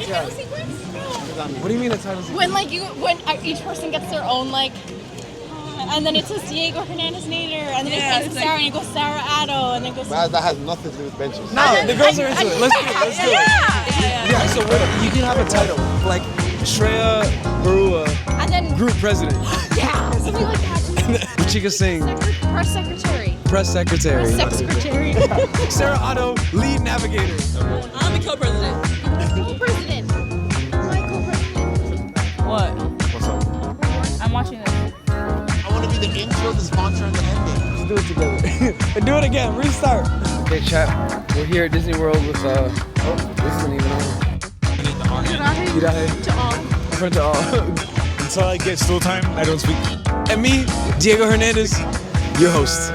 title sequence? What do you mean a title sequence? When each person gets their own and then it says Diego Hernandez Nader, and then it says Sarah, and it goes Sarah Addo, and then it goes. That has nothing to do with benches. No, the girls are into it. Let's do it. Let's do it. Yeah. So you can have a title like Shreya Barua, and then group president. Yeah, something like that. Chika Singh, Press secretary. press secretary. Secretary. Sarah Otto, lead navigator. I'm the co-president. Co-president. My co-president. What? What's up? I'm watching this. I want to be the intro, the sponsor, and the ending. Let's do it together. Do it again. Restart. Okay, chat. We're here at Disney World with this isn't even on. To all. In front of all. Until I get stool time, I don't speak. And me, Diego Hernandez, your host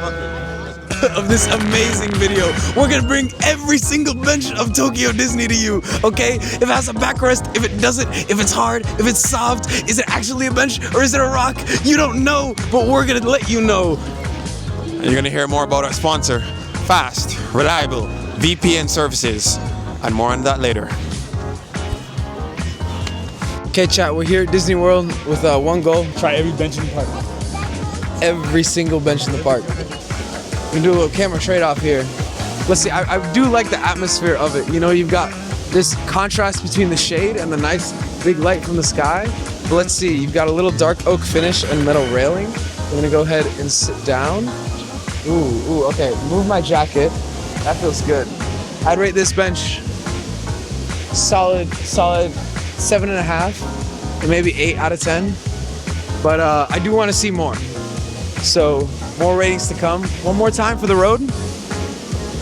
of this amazing video. We're gonna bring every single bench of Tokyo Disney to you, okay? If it has a backrest, if it doesn't, if it's hard, if it's soft, is it actually a bench or is it a rock? You don't know, but we're gonna let you know. And you're gonna hear more about our sponsor, fast, reliable VPN services, and more on that later. Okay, chat, we're here at Disney World with one goal. Try every bench in the park. Every single bench in the park. We can do a little camera trade-off here. Let's see, I do like the atmosphere of it. You know, you've got this contrast between the shade and the nice big light from the sky. But let's see, you've got a little dark oak finish and metal railing. I'm gonna go ahead and sit down. Ooh, okay, move my jacket. That feels good. I'd rate this bench solid 7.5, and maybe 8 out of 10. But I do want to see more. So more ratings to come. One more time for the road.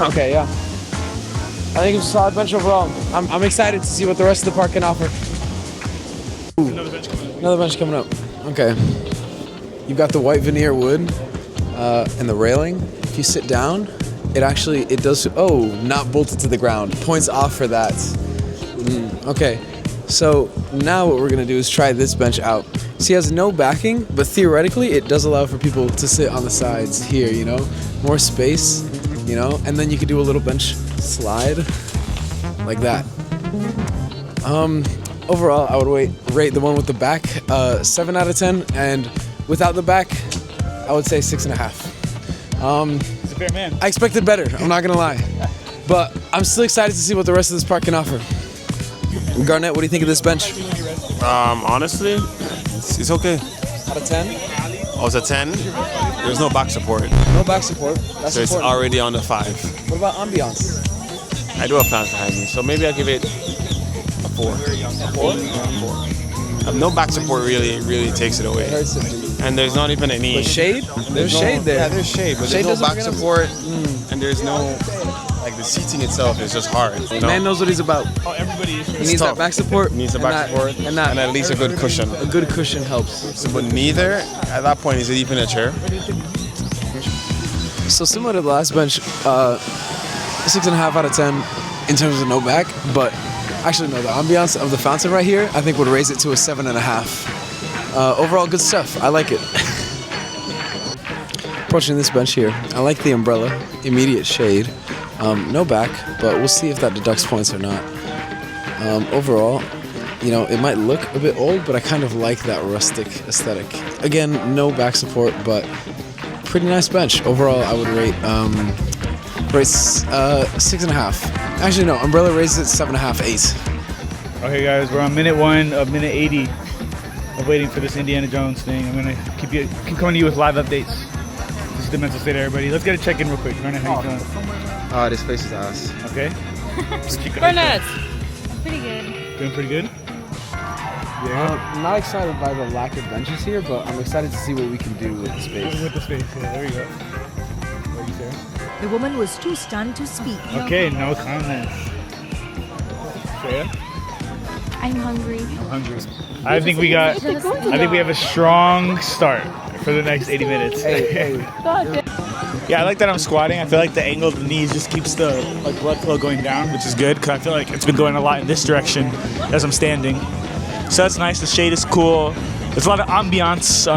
Okay, yeah. I think it's a solid bench overall. I'm excited to see what the rest of the park can offer. Ooh, another bench coming up. Okay. You've got the white veneer wood and the railing. If you sit down, it does. Oh, not bolted to the ground. Points off for that. Okay. So now what we're gonna do is try this bench out. See, it has no backing, but theoretically it does allow for people to sit on the sides here, you know? More space, you know? And then you could do a little bench slide like that. Overall, I would rate the one with the back 7 out of 10, and without the back, I would say 6.5. He's a fair man. I expected better, I'm not gonna lie. But I'm still excited to see what the rest of this park can offer. Garnett, what do you think of this bench? Honestly, it's okay. Out of 10? Oh, it's a 10. There's no back support, No back support. That's so it's important. already on the 5. What about ambiance? I do have plans behind me, so maybe I'll give it a 4. A 4? No back support really takes it away. Hurts it for you. And there's not even any. But shade? There's shade there. Yeah, there's shade, but Shade there's no doesn't back bring it up. support, and there's no. Like the seating itself is just hard. You know? Man knows what he's about. Oh, everybody is. He needs that back support. Needs the back support, and at least a good cushion. A good cushion helps. So, but neither, at that point, is it even a chair? So similar to the last bench, 6.5 out of 10 in terms of no back. But actually, no, the ambiance of the fountain right here, I think would raise it to a 7.5. Overall, good stuff. I like it. Approaching this bench here, I like the umbrella, immediate shade. No back, but we'll see if that deducts points or not. Overall, you know, it might look a bit old, but I kind of like that rustic aesthetic. Again, no back support, but pretty nice bench. Overall, I would rate 6.5. Actually, no, umbrella raises it 7.5, 8. Okay, guys, we're on minute 1 of minute 80 of waiting for this Indiana Jones thing. I'm gonna keep coming to you with live updates. This is the mental state, everybody. Let's get a check-in real quick. Garnet, how you feeling? This place is ass. Okay. Garnet. Pretty good. Doing pretty good. I'm not excited by the lack of benches here, but I'm excited to see what we can do with the space. With the space, yeah, there you go. What are you saying? The woman was too stunned to speak. Okay, no comments. Freya? I'm hungry. I'm hungry. I think we have a strong start for the next 80 minutes. Hey. Yeah, I like that I'm squatting. I feel like the angle of the knees just keeps the blood flow going down, which is good because I feel like it's been going a lot in this direction as I'm standing. So that's nice. The shade is cool. There's a lot of ambiance,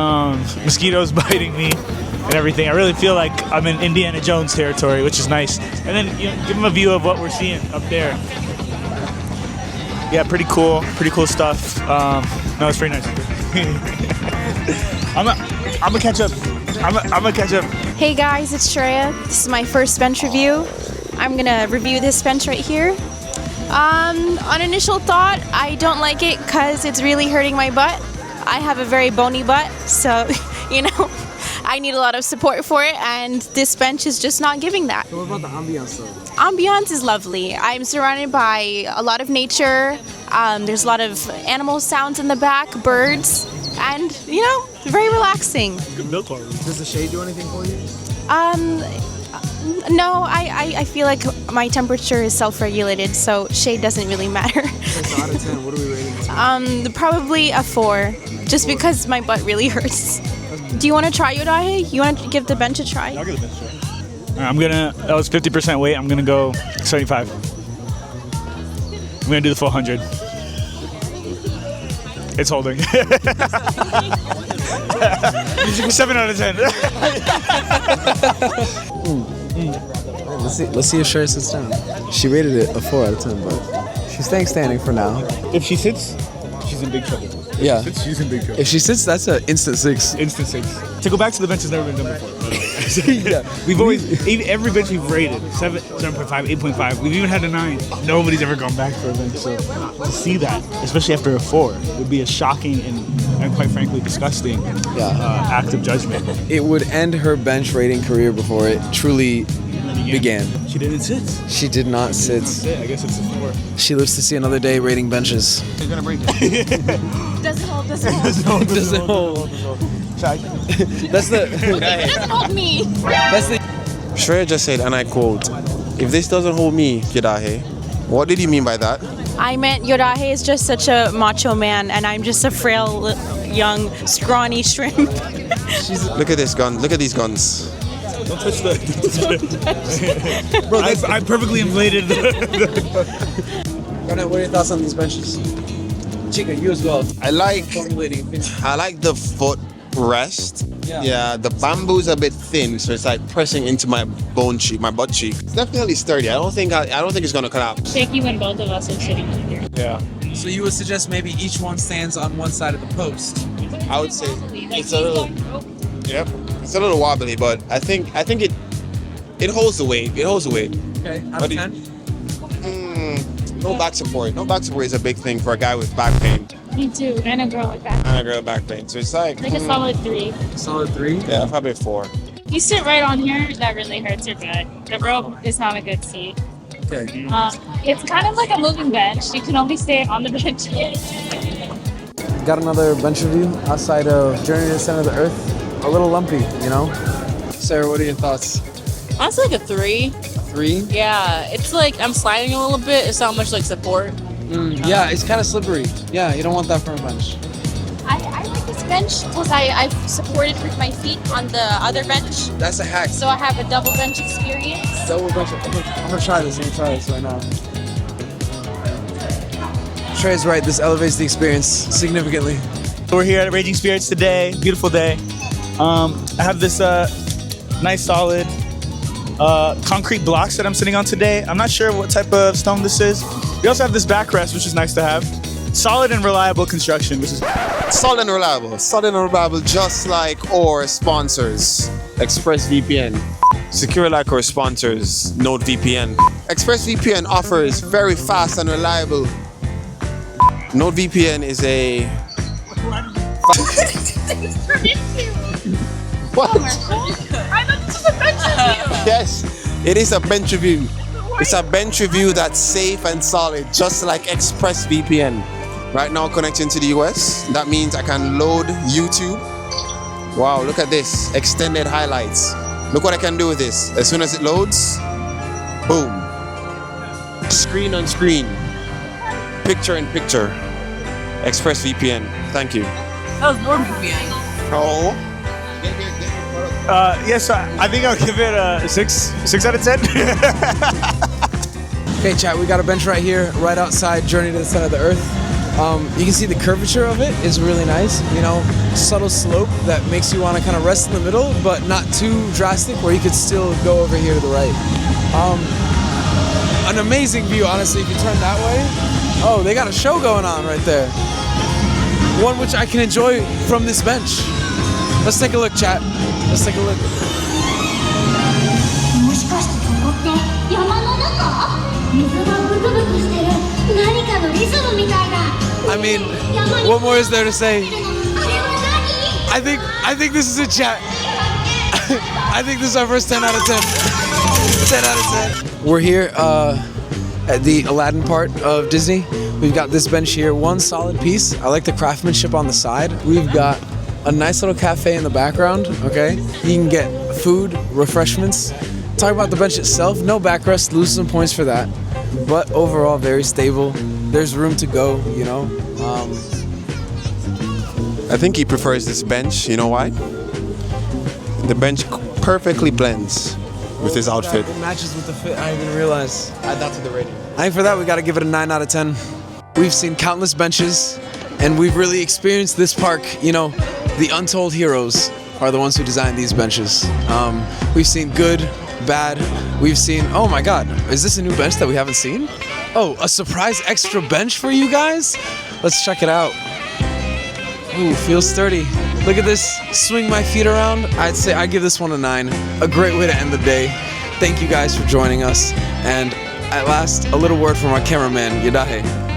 mosquitoes biting me and everything. I really feel like I'm in Indiana Jones territory, which is nice. And then give them a view of what we're seeing up there. Yeah, pretty cool stuff. No, it's pretty nice. I'm gonna catch up. I'm gonna catch up. Hey guys, it's Shreya. This is my first bench review. I'm gonna review this bench right here. On initial thought, I don't like it because it's really hurting my butt. I have a very bony butt, so you know, I need a lot of support for it, and this bench is just not giving that. So what about the ambiance though? Ambiance is lovely. I'm surrounded by a lot of nature. There's a lot of animal sounds in the back, birds, and you know, very relaxing. Does the shade do anything for you? No, I feel like my temperature is self-regulated, so shade doesn't really matter. So out of 10, what are we rating it to? Probably a 4, just because my butt really hurts. Do you want to try Yodahe? You want to give the bench a try? I'll give the bench a try. That was 50% weight. I'm gonna go 75. I'm gonna do the full 100. It's holding. 7 out of 10. Let's see if Sherry sits down. She rated it a 4 out of 10, but she's staying standing for now. If she sits, she's in big trouble. Yeah. She's in big trouble. If she sits, that's an instant 6. Instant 6. To go back to the bench has never been done before. Yeah. We've always, every bench we've rated, 7, 7.5, 8.5. We've even had a 9. Nobody's ever gone back for a bench. So to see that, especially after a 4, would be a shocking and quite frankly disgusting act of judgment. It would end her bench rating career before it truly began. She didn't sit. She did not sit. I guess it's a 4. She lives to see another day rating benches. He's gonna break it. Doesn't hold. Doesn't hold. That's the. It doesn't hold me. That's the. Shreya just said, and I quote, "If this doesn't hold me, Yodahe." What did you mean by that? I meant Yodahe is just such a macho man, and I'm just a frail, young, scrawny shrimp. Look at this gun. Look at these guns. Don't touch the. Bro, I perfectly inflated. What are your thoughts on these benches? Chica, you as well. I like the foot rest. Yeah, the bamboo's a bit thin, so it's like pressing into my bone cheek, my butt cheek. It's definitely sturdy. I don't think it's gonna collapse. Shaky when both of us are sitting here. Yeah. So you would suggest maybe each one stands on one side of the post? I would say it's a little. Yep. It's a little wobbly, but I think it holds the weight. It holds the weight. Okay, out of 10? No back support. No back support is a big thing for a guy with back pain. Me too, and a girl like that. And a girl with back pain. So it's like Like a solid 3. Solid 3? yeah, probably a 4. You sit right on here, that really hurts your butt. The rope is not a good seat. Okay. It's kind of like a moving bench. You can only stay on the bench. Got another bench review outside of Journey to the Center of the Earth. A little lumpy, you know? Sarah, what are your thoughts? Honestly, like a 3. 3? Yeah, it's like I'm sliding a little bit. It's not much like support. Yeah, it's kind of slippery. Yeah, you don't want that for a bench. I like this bench because I've supported with my feet on the other bench, That's a hack. so I have a double bench experience. Double bench. I'm gonna try this. I'm gonna try this right now. Trey's right. This elevates the experience significantly. We're here at Raging Spirits today. Beautiful day. I have this nice solid concrete blocks that I'm sitting on today. I'm not sure what type of stone this is. We also have this backrest, which is nice to have. Solid and reliable construction, which is Solid and reliable. Solid and reliable, just like our sponsors, ExpressVPN. Secure like our sponsors, NordVPN. ExpressVPN offers very fast and reliable. NordVPN is a... What? I thought this was a bench review. Yes, it is a bench review. It's a bench review that's safe and solid, just like ExpressVPN. Right now connecting to the US. That means I can load YouTube. Wow, look at this. Extended highlights. Look what I can do with this. As soon as it loads, boom. Screen on screen. Picture in picture. ExpressVPN. Thank you. That was more VPN. Oh. so I think I'll give it a 6 out of 10. Okay, chat. We got a bench right here, right outside Journey to the Center of the Earth. You can see the curvature of it is really nice. You know, subtle slope that makes you want to kind of rest in the middle, but not too drastic, where you could still go over here to the right. An amazing view, honestly. If you turn that way, Oh, they got a show going on right there. One which I can enjoy from this bench. Let's take a look, chat. Let's take a look. I mean, what more is there to say? I think this is a chat. I think this is our first 10 out of 10. 10 out of 10. We're here at the Aladdin part of Disney. We've got this bench here, one solid piece. I like the craftsmanship on the side. We've got a nice little cafe in the background, okay? You can get food, refreshments. Talk about the bench itself, no backrest, lose some points for that. But overall, very stable. There's room to go, you know? I think he prefers this bench. You know why? The bench perfectly blends with his outfit. It matches with the fit, I didn't even realize. Add that to the rating. I think for that, we gotta give it a 9 out of 10. We've seen countless benches, and we've really experienced this park. You know, the untold heroes are the ones who designed these benches. We've seen good, bad. We've seen, oh my God, is this a new bench that we haven't seen? Oh, a surprise extra bench for you guys? Let's check it out. Ooh, feels sturdy. Look at this, swing my feet around. I'd say I give this one a 9. A great way to end the day. Thank you guys for joining us. And at last, a little word from our cameraman, Yadahe.